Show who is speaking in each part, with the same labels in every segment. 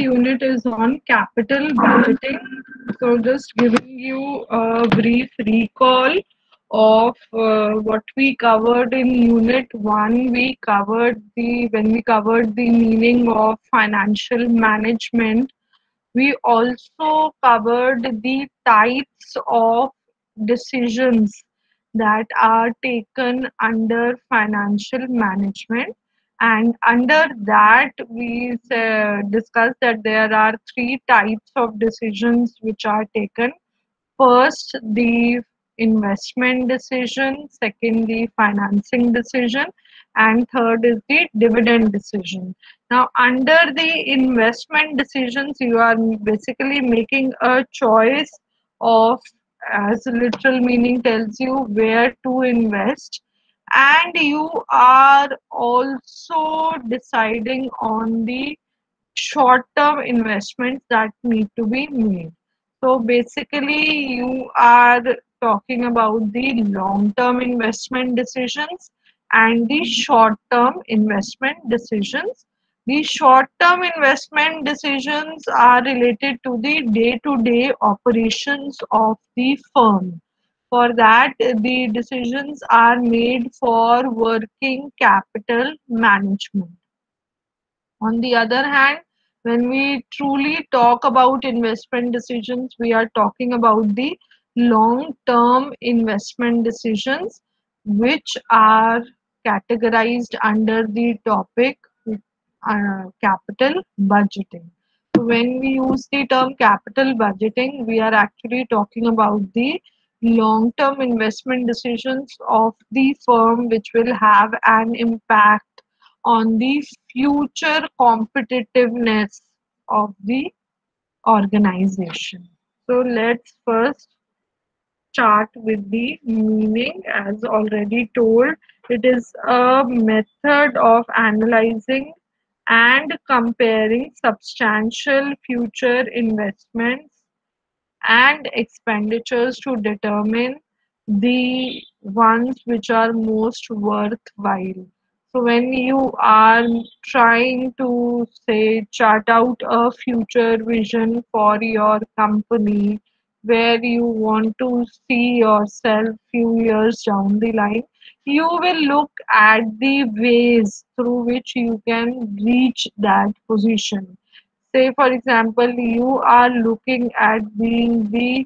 Speaker 1: unit is on capital budgeting. So just giving you a brief recall of what we covered in unit 1. When we covered the meaning of financial management, we also covered the types of decisions that are taken under financial management. And under that, we discussed that there are three types of decisions which are taken. First, the investment decision, second, the financing decision, and third is the dividend decision. Now, under the investment decisions, you are basically making a choice of, as literal meaning tells you, where to invest, and you are also deciding on the short term investments that need to be made. So basically, you are talking about the long term investment decisions and the short term investment decisions. The short term investment decisions are related to the day to day operations of the firm. For that, the decisions are made for working capital management. On the other hand, when we truly talk about investment decisions, we are talking about the long term investment decisions, which are categorized under the topic capital budgeting. So, when we use the term capital budgeting, we are actually talking about the long term investment decisions of the firm, which will have an impact on the future competitiveness of the organization. So let's first start with the meaning. As already told, it is a method of analyzing and comparing substantial future investments and expenditures to determine the ones which are most worthwhile. So, when you are trying to say chart out a future vision for your company where you want to see yourself few years down the line, you will look at the ways through which you can reach that position. Say, for example, you are looking at being the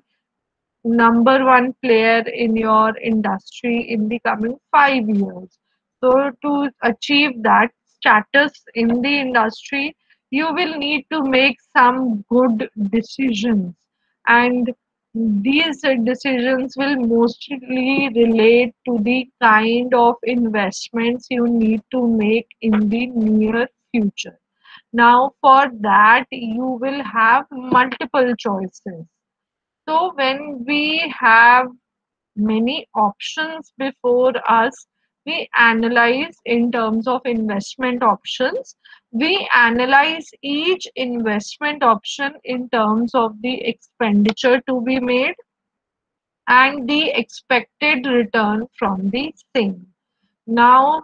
Speaker 1: number one player in your industry in the coming 5 years. So, to achieve that status in the industry, you will need to make some good decisions, and these decisions will mostly relate to the kind of investments you need to make in the near future. Now, for that, you will have multiple choices. So, when we have many options before us, we analyze in terms of investment options. We analyze each investment option in terms of the expenditure to be made and the expected return from the same. Now,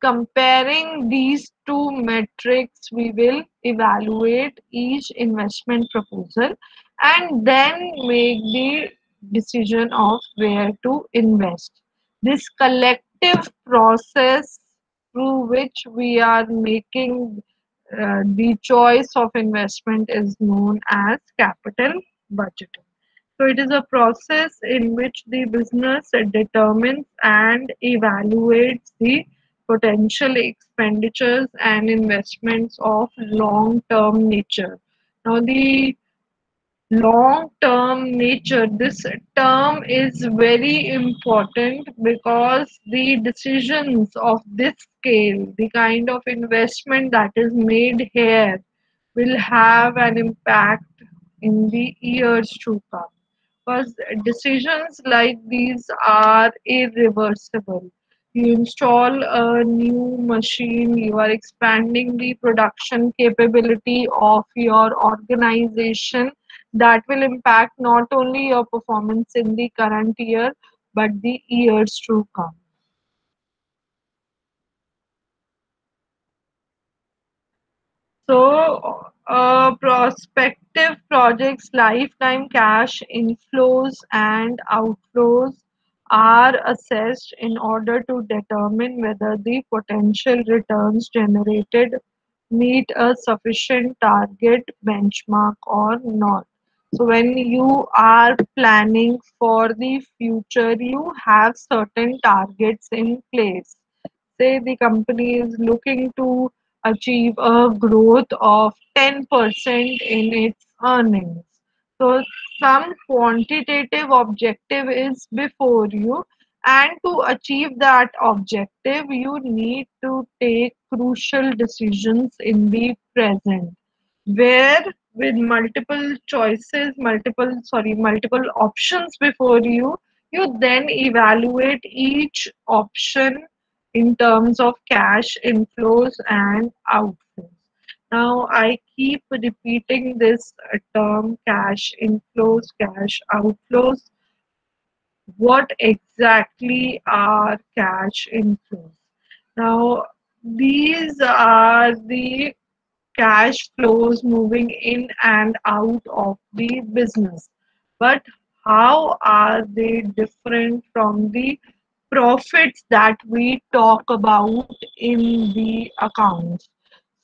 Speaker 1: comparing these two metrics, we will evaluate each investment proposal and then make the decision of where to invest. This collective process through which we are making the choice of investment is known as capital budgeting. So it is a process in which the business determines and evaluates the potential expenditures and investments of long-term nature. Now, the long-term nature, this term is very important because the decisions of this scale, the kind of investment that is made here, will have an impact in the years to come. Because decisions like these are irreversible. You install a new machine, you are expanding the production capability of your organization. That will impact not only your performance in the current year but the years to come. So, prospective projects' lifetime cash inflows and outflows are assessed in order to determine whether the potential returns generated meet a sufficient target benchmark or not. So, when you are planning for the future, you have certain targets in place. Say the company is looking to achieve a growth of 10% in its earnings. So some quantitative objective is before you, and to achieve that objective, you need to take crucial decisions in the present, where with multiple options before you, you then evaluate each option in terms of cash inflows and outflows. Now, I keep repeating this term cash inflows, cash outflows. What exactly are cash inflows? Now, these are the cash flows moving in and out of the business. But how are they different from the profits that we talk about in the accounts?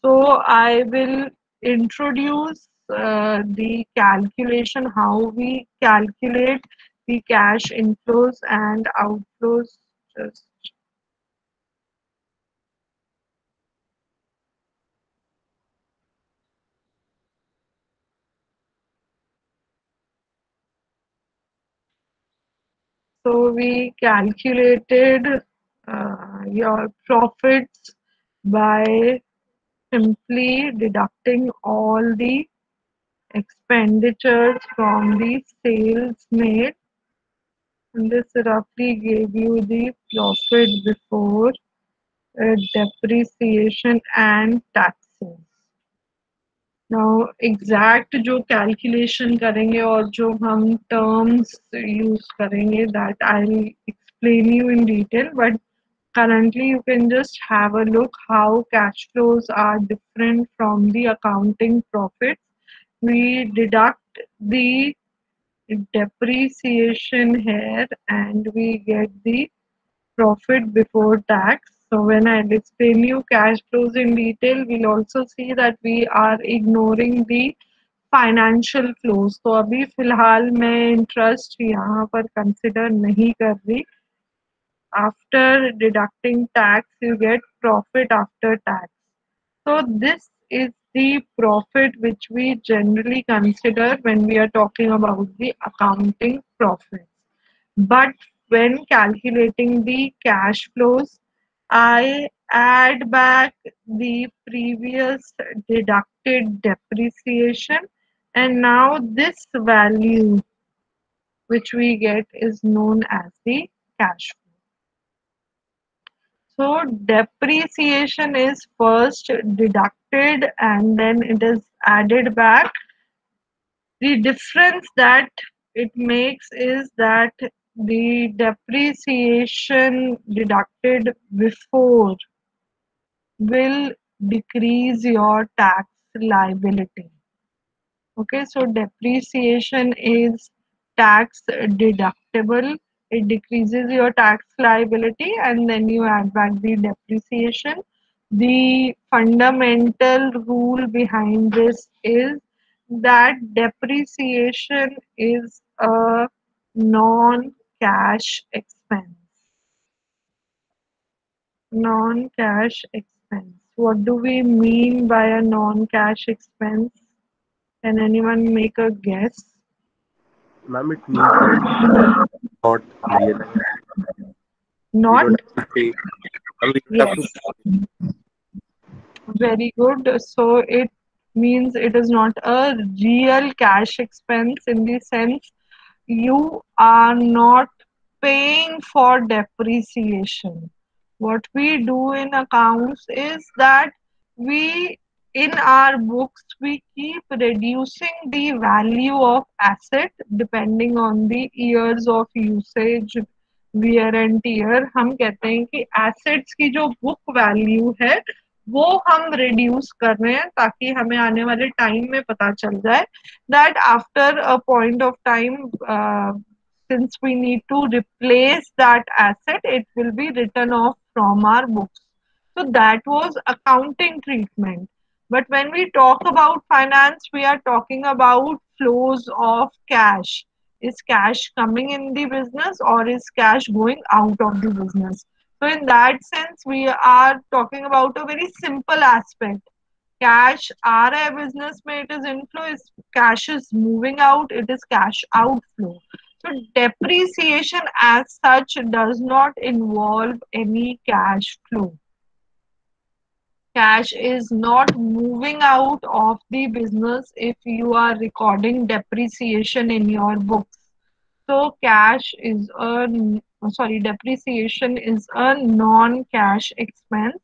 Speaker 1: So I will introduce the calculation, how we calculate the cash inflows and outflows. Just so we calculated your profits by simply deducting all the expenditures from the sales made, and this roughly gave you the profit before depreciation and taxes. Now exact जो calculation करेंगे और जो हम terms use करेंगे that I will explain you in detail but currently you can just have a look how cash flows are different from the accounting profits. We deduct the depreciation here and we get the profit before tax. So when I explain you cash flows in detail, we'll also see that we are ignoring the financial flows. तो अभी फिलहाल मैं interest यहाँ पर consider नहीं कर रही. After deducting tax, you get profit after tax. So this is the profit which we generally consider when we are talking about the accounting profits. But when calculating the cash flows, I add back the previous deducted depreciation, and now this value which we get is known as the cash flow. So depreciation is first deducted and then it is added back. The difference that it makes is that the depreciation deducted before will decrease your tax liability. Okay, so depreciation is tax deductible. It decreases your tax liability and then you add back the depreciation. The fundamental rule behind this is that depreciation is a non-cash expense. Non-cash expense. What do we mean by a non-cash expense? Can anyone make a guess?
Speaker 2: Ma'am, it means that not realized. We
Speaker 1: Not?
Speaker 2: don't have to pay. And we don't have
Speaker 1: Yes.
Speaker 2: to.
Speaker 1: Very good. So it means it is not a real cash expense in the sense you are not paying for depreciation. What we do in accounts is that we, in our books, we keep reducing the value of asset depending on the years of usage, wear and tear. हम कहते हैं कि assets की जो book value है वो हम reduce कर रहे हैं ताकि हमें आने वाले टाइम में पता चल जाए that after a point of time since we need to replace that asset, it will be written off from our books. So that was accounting treatment. But when we talk about finance, we are talking about flows of cash. Is cash coming in the business or is cash going out of the business? So in that sense, we are talking about a very simple aspect. Cash are a business में it is inflow, is cash is moving out, it is cash outflow. So depreciation as such does not involve any cash flow. Cash is not moving out of the business if you are recording depreciation in your books. So cash is a depreciation is a non-cash expense,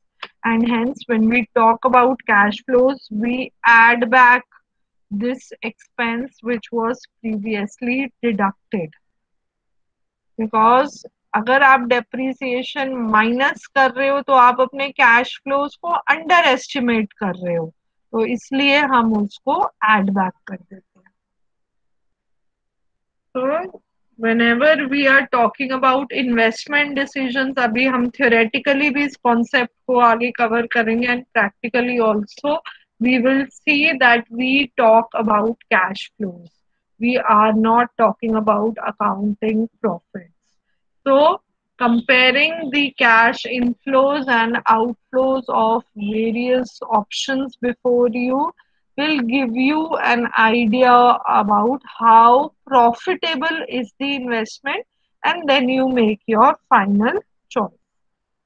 Speaker 1: and hence when we talk about cash flows, we add back this expense which was previously deducted. Because अगर आप depreciation minus कर रहे हो तो आप अपने cash flows को under estimate कर रहे हो, तो इसलिए हम उसको एड बैक कर देते हैं. तो whenever we are talking about investment decisions, अभी हम theoretically भी इस concept को आगे cover करेंगे and practically also we will see that we talk about cash flows. We are not talking about accounting profits. So comparing the cash inflows and outflows of various options before you will give you an idea about how profitable is the investment, and then you make your final choice.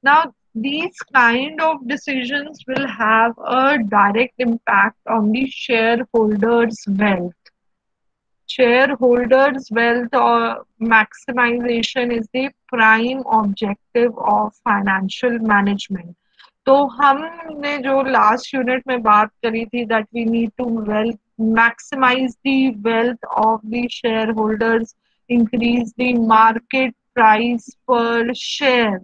Speaker 1: Now, these kind of decisions will have a direct impact on the shareholders' wealth. Shareholders' wealth or maximization is the prime objective of financial management. तो हमने जो last unit में बात करी थी that we need to wealth maximize the wealth of the shareholders, increase the market price per share.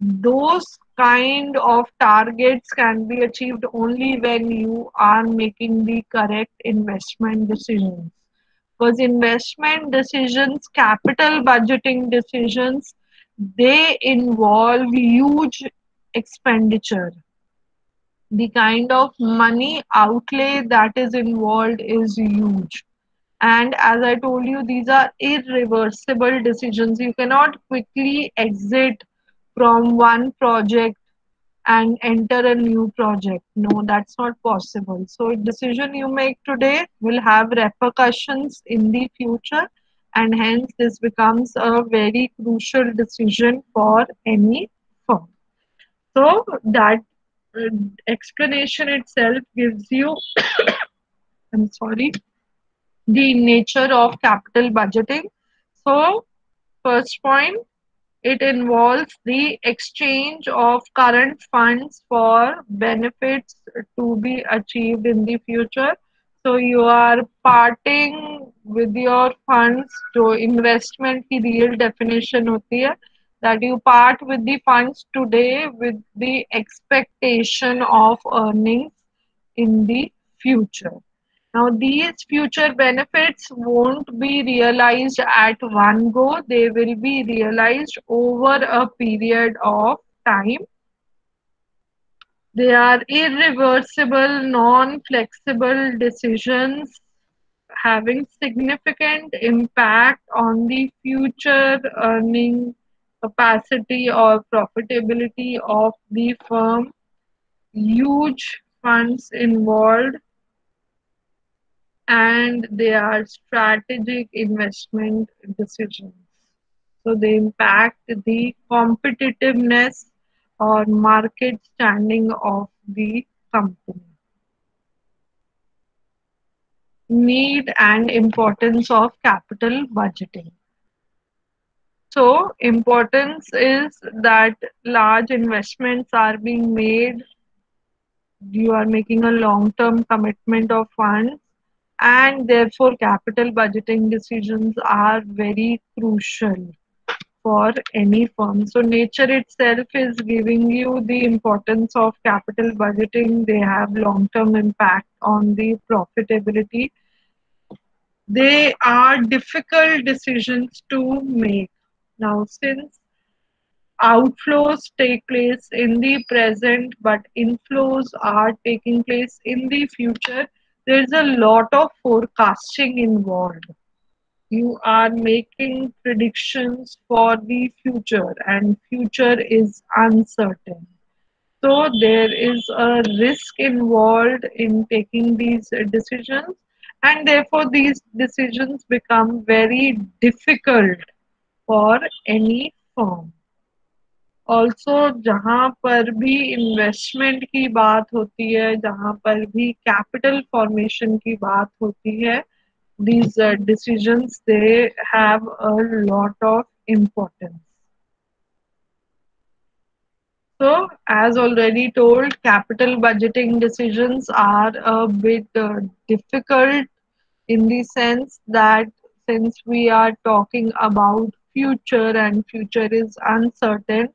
Speaker 1: Those kind of targets can be achieved only when you are making the correct investment decisions. Because investment decisions, capital budgeting decisions, they involve huge expenditure. The kind of money outlay that is involved is huge. And as I told you, these are irreversible decisions. You cannot quickly exit from one project and enter a new project. No, that's not possible. So a decision you make today will have repercussions in the future, and hence this becomes a very crucial decision for any firm. So that explanation itself gives you I'm sorry, the nature of capital budgeting. So first point, it involves the exchange of current funds for benefits to be achieved in the future. So you are parting with your funds. जो investment की real definition होती है, that you part with the funds today with the expectation of earnings in the future. Now, these future benefits won't be realized at one go, they will be realized over a period of time. They are irreversible, non flexible decisions having significant impact on the future earning capacity or profitability of the firm. Huge funds involved, and they are strategic investment decisions. So they impact the competitiveness or market standing of the company. Need and importance of capital budgeting. So importance is that large investments are being made. You are making a long-term commitment of funds, and therefore capital budgeting decisions are very crucial. for any firm. So nature itself is giving you the importance of capital budgeting. They have long-term impact on the profitability. They are difficult decisions to make. Now, since outflows take place in the present, but inflows are taking place in the future, there's a lot of forecasting involved. You are making predictions for the future, and future is uncertain. So there is a risk involved in taking these decisions, and therefore these decisions become very difficult for any firm. Also जहाँ पर भी investment की बात होती है, जहाँ पर भी कैपिटल फॉर्मेशन की बात होती है, these decisions, they have a lot of importance. So, as already told, capital budgeting decisions are a bit difficult in the sense that since we are talking about future and future is uncertain,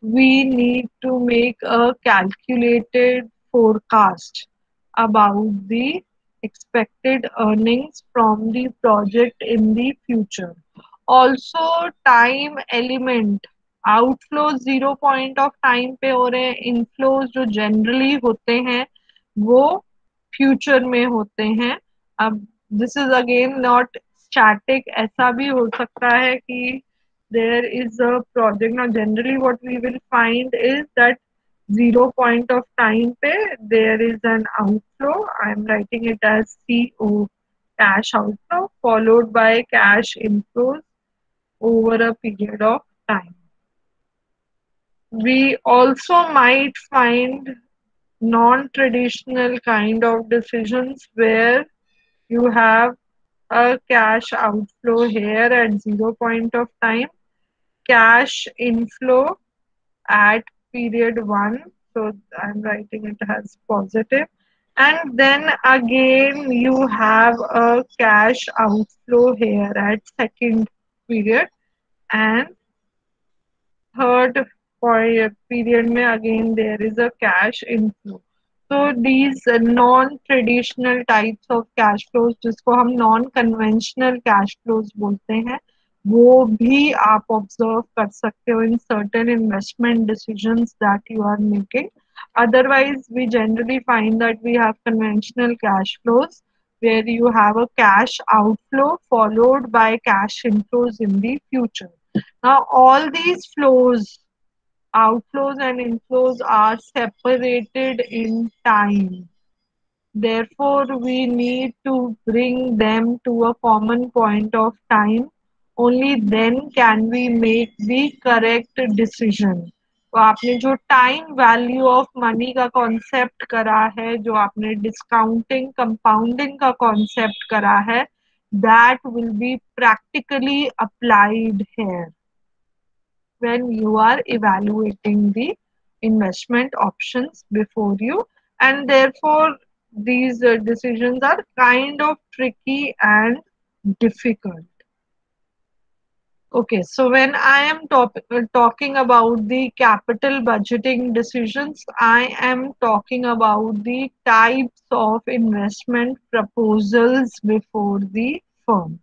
Speaker 1: we need to make a calculated forecast about the expected earnings from the project in the future. Also, time element, outflows 0 point of time पे हो रहे हैं, inflows जो generally होते हैं वो future में होते हैं. अब this is again not static, ऐसा भी हो सकता है कि there is a project. Now generally what we will find is that 0 point of time pe there is an outflow. I am writing it as CO, cash outflow, followed by cash inflows over a period of time. We also might find non-traditional kind of decisions where you have a cash outflow here at 0 point of time, cash inflow at period 1. So I'm writing it as positive. And then again you have a cash outflow here at second period, and third period में again there is a cash inflow. So these non-traditional types of cash flows, जिसको हम non-conventional cash flows बोलते हैं, वो भी आप observe कर सकते हो in certain investment decisions that you are making. Otherwise, we generally find that we have conventional cash flows where you have a cash outflow followed by cash inflows in the future. Now, all these flows, outflows and inflows, are separated in time. Therefore, we need to bring them to a common point of time. Only then can we make the correct decision. तो आपने जो time value of money का concept करा है, जो आपने discounting compounding का concept करा है, that will be practically applied here when you are evaluating the investment options before you, and therefore these decisions are kind of tricky and difficult. Okay, so when I am talking about the capital budgeting decisions, I am talking about the types of investment proposals before the firm.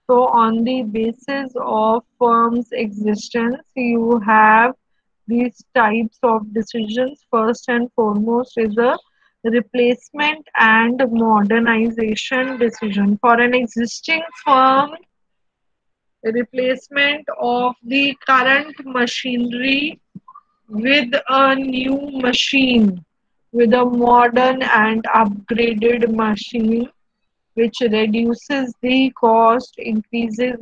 Speaker 1: So on the basis of firm's existence, you have these types of decisions. First and foremost is a replacement and modernization decision. For an existing firm, replacement of the current machinery with a new machine, with a modern and upgraded machine, which reduces the cost, increases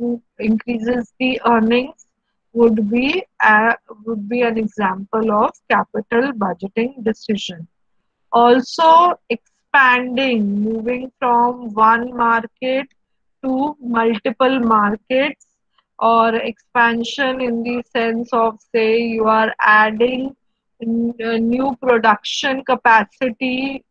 Speaker 1: the earnings, would be an example of capital budgeting decision. Also, expanding, moving from one market to multiple markets, or expansion in the sense of, say, you are adding new production capacity,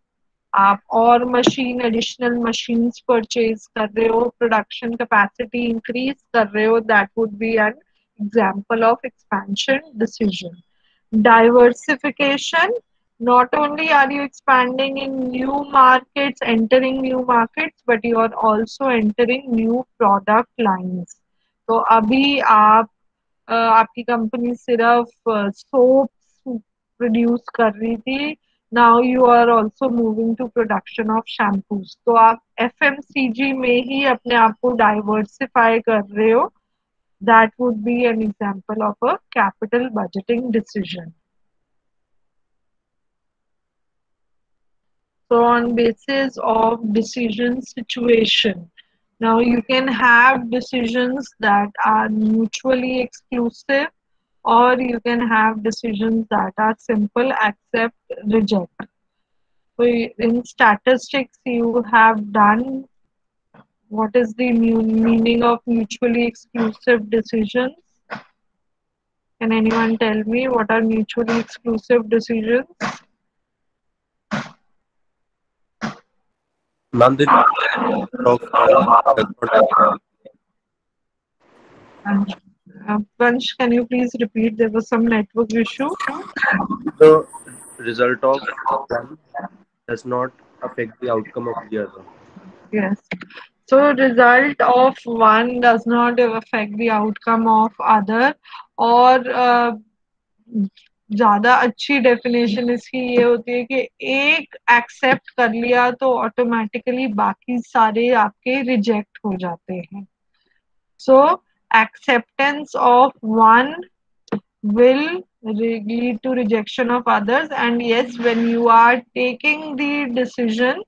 Speaker 1: आप और machine additional machines purchase कर रहे हो, production capacity increase कर रहे हो, that would be an example of expansion decision. Diversification, not only are you expanding in new markets, entering new markets, but you are also entering new product lines. तो अभी आप आपकी company सिर्फ soaps produce कर रही थी, now you are also moving to production of shampoos, तो आप एफएमसीजी में ही अपने आप को डाइवर्सिफाई कर रहे हो. That would be an example of a capital budgeting decision. So on basis of decision situation, now you can have decisions that are mutually exclusive, or you can have decisions that are simple accept, reject. So in statistics, you have done what is the meaning of mutually exclusive decisions. Can anyone tell me what are mutually exclusive decisions?
Speaker 2: Ma'am, the of one does not
Speaker 1: Vansh, can you please repeat? There was some network issue.
Speaker 2: the result of one does not affect the outcome of the other.
Speaker 1: Yes. So result of one does not affect the outcome of other. और ज़्यादा अच्छी definition इसकी ये होती है कि एक accept कर लिया तो ऑटोमेटिकली बाकी सारे आपके रिजेक्ट हो जाते हैं. So acceptance of one will lead to rejection of others, and yes, when you are taking the decision,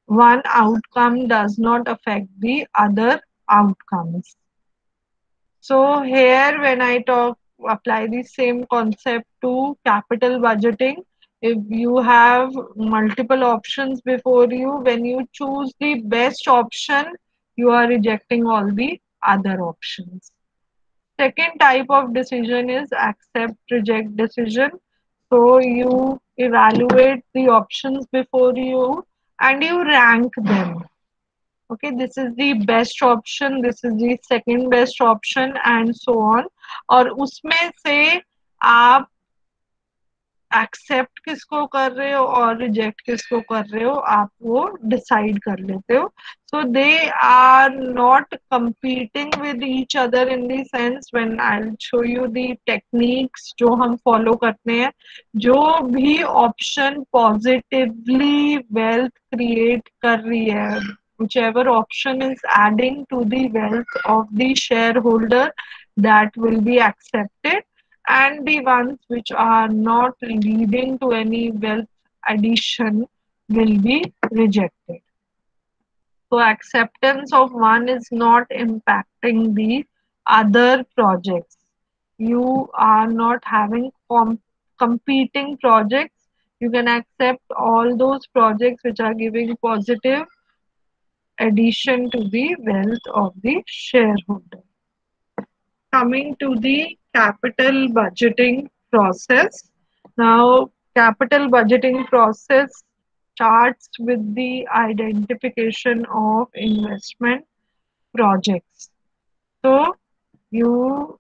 Speaker 1: one outcome does not affect the other outcomes. So here when I apply the same concept to capital budgeting, if you have multiple options before you, when you choose the best option, you are rejecting all the other options. Second type of decision is accept reject decision. So you evaluate the options before you and you rank them. Okay, this is the best option, this is the second best option and so on. और उसमें से आप accept किसको कर रहे हो और reject किसको कर रहे हो, आप वो डिसाइड कर लेते हो. So they are not competing with each other in the sense when I will show you the techniques जो हम फॉलो करते हैं. जो भी ऑप्शन पॉजिटिवली वेल्थ क्रिएट कर रही है, whichever option is adding to the wealth of the shareholder, that will be accepted, and the ones which are not leading to any wealth addition will be rejected. So acceptance of one is not impacting the other projects. You are not having competing projects. You can accept all those projects which are giving positive addition to the wealth of the shareholder. Coming to the capital budgeting process. Now, capital budgeting process starts with the identification of investment projects. So, you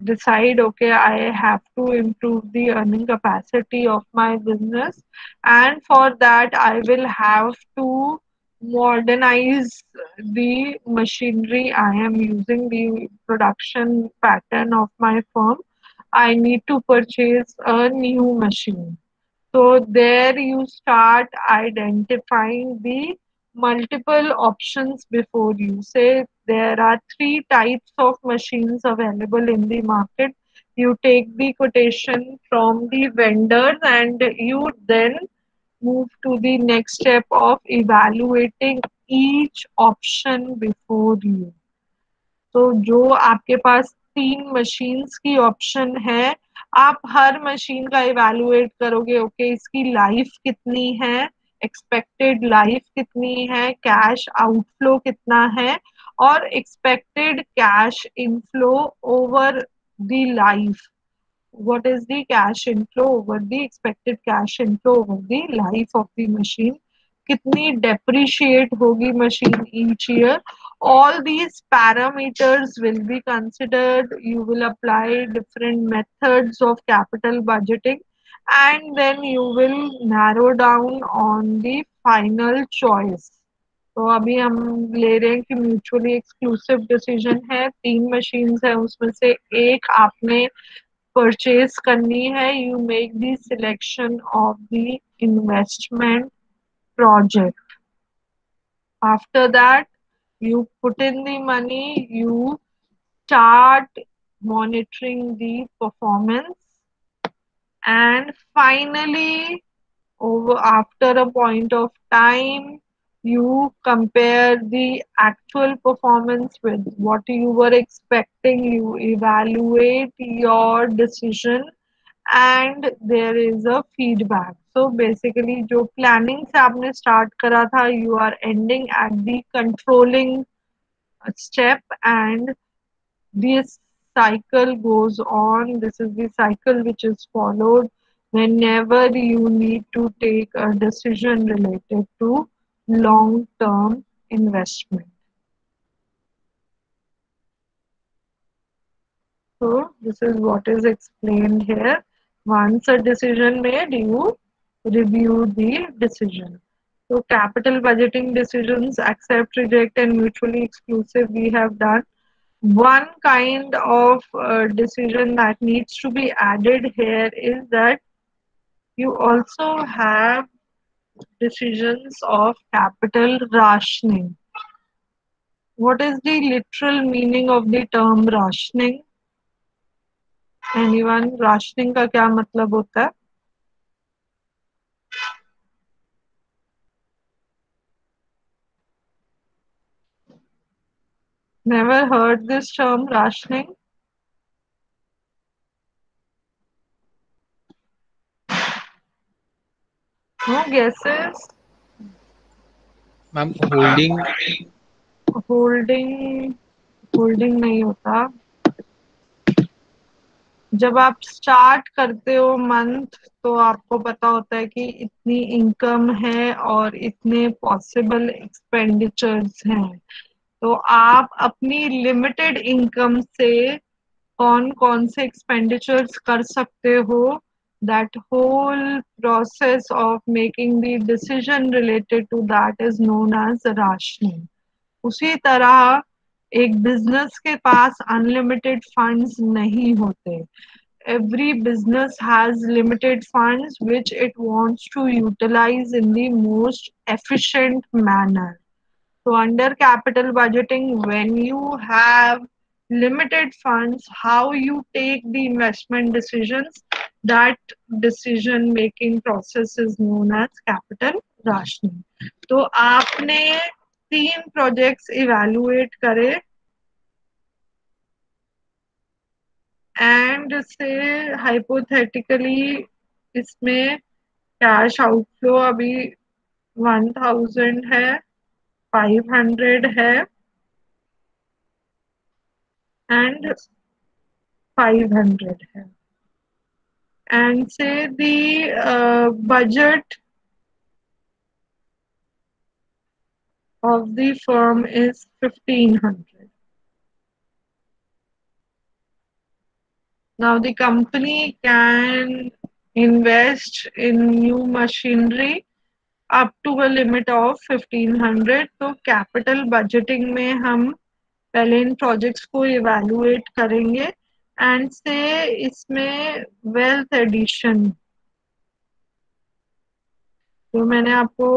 Speaker 1: decide, okay, I have to improve the earning capacity of my business, and for that, I will have to modernize the machinery I am using, the production pattern of my firm. I need to purchase a new machine. So there you start identifying the multiple options before you. Say there are 3 types of machines available in the market. You take the quotation from the vendors and you then move to the next step of evaluating each option before you. तो जो आपके पास 3 machines की option है, आप हर machine का evaluate करोगे. Okay, इसकी life कितनी है, एक्सपेक्टेड लाइफ कितनी है, कैश आउटफ्लो कितना है, और expected cash inflow over the life. what is the cash inflow over the expected cash inflow over the life of the machine, कितनी depreciate होगी machine each year, All these parameters will be considered. You will apply different methods of capital budgeting, and then you will narrow down on the final choice. तो अभी हम ले रहे हैं कि mutually exclusive decision है, 3 machines है, उसमें से एक आपने परचेज करनी है. You make the selection of the investment project. After that, you put in the money, you start monitoring the performance, and finally, over after a point of time, you compare the actual performance with what you were expecting, you evaluate your decision, and there is a feedback. So basically जो planning से आपने start करा था, you are ending at the controlling step, and this cycle goes on. This is the cycle which is followed whenever you need to take a decision related to long term investment. So this is what is explained here. Once a decision made, you review the decision. So capital budgeting decisions, accept, reject, and mutually exclusive, we have done. One kind of decision that needs to be added here is that you also have decisions of capital rationing. What is the literal meaning of the term rationing? Anyone? Rationing का क्या मतलब होता है? Never heard this term rationing? No guesses?
Speaker 3: Ma'am holding
Speaker 1: holding holding नहीं होता. जब आप start करते हो मंथ, तो आपको पता होता है कि इतनी इनकम है और इतने पॉसिबल एक्सपेंडिचर्स हैं. तो आप अपनी लिमिटेड इनकम से कौन कौन से एक्सपेंडिचर्स कर सकते हो. That whole process of making the decision related to that is known as rationing. उसी तरह एक बिजनेस के पास अनलिमिटेड फंड्स नहीं होते. Every business has limited funds which it wants to utilize in the most efficient manner. So under capital budgeting, when you have limited funds, how you take the investment decisions, that decision making process is known as capital rationing. तो आपने 3 projects evaluate करे and से hypothetically इसमें cash outflow अभी 1000 है, 500 है and 500 है, and से the budget of the firm is 1500. Now the company can invest in new machinery up to a limit of 1500. तो कैपिटल बजटिंग में हम पहले इन प्रोजेक्ट्स को इवेलुएट करेंगे एंड से इसमें वेल्थ एडिशन. तो मैंने आपको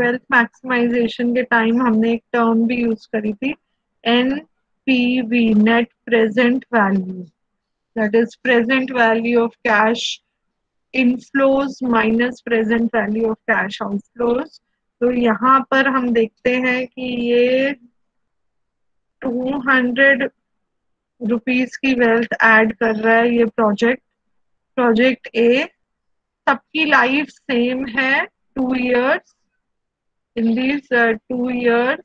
Speaker 1: वेल्थ मैक्सिमाइजेशन के टाइम हमने एक टर्म भी यूज करी थी, NPV, net present value. That is present value of cash inflows minus present value of cash outflows. तो यहाँ पर हम देखते हैं कि ये 200 रुपीस की वेल्थ ऐड कर रहा है ये प्रोजेक्ट ए. सबकी लाइफ सेम है, 2 years. In these 2 years,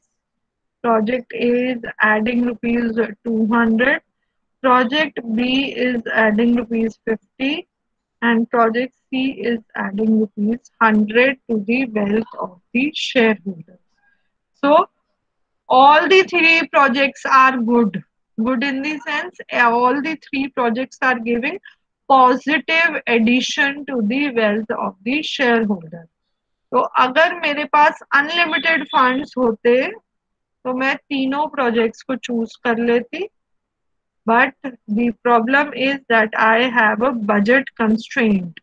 Speaker 1: project A is adding rupees 200, project B is adding rupees 50, and project C is adding rupees 100 to the wealth of the shareholders. So all the three projects are good. Good in the sense all the three projects are giving positive addition to the wealth of the shareholder. तो अगर मेरे पास unlimited funds होते तो मैं तीनों projects को choose कर लेती, but the problem is that I have a budget constraint.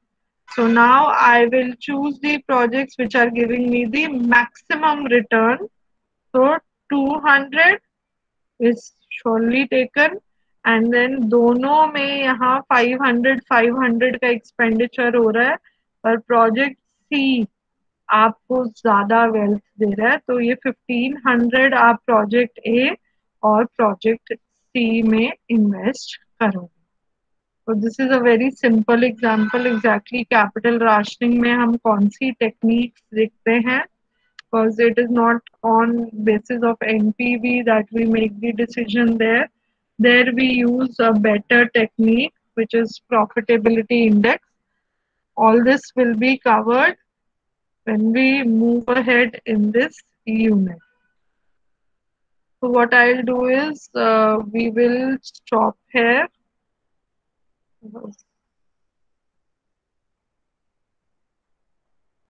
Speaker 1: So now I will choose the projects which are giving me the maximum return. So 200 is surely taken, and then दोनों में यहाँ 500 का expenditure हो रहा है, पर project सी आपको ज्यादा वेल्थ दे रहा है, तो ये 1500 आप प्रोजेक्ट ए और प्रोजेक्ट सी में इन्वेस्ट करोगे. तो this is a very simple example. Exactly capital rationing में हम कौन सी टेक्निक्स देखते हैं, because it is not on basis of NPV that we make the decision there. There we use a better technique which is profitability index. All this will be covered when we move ahead in this unit. So what I'll do is we will stop here.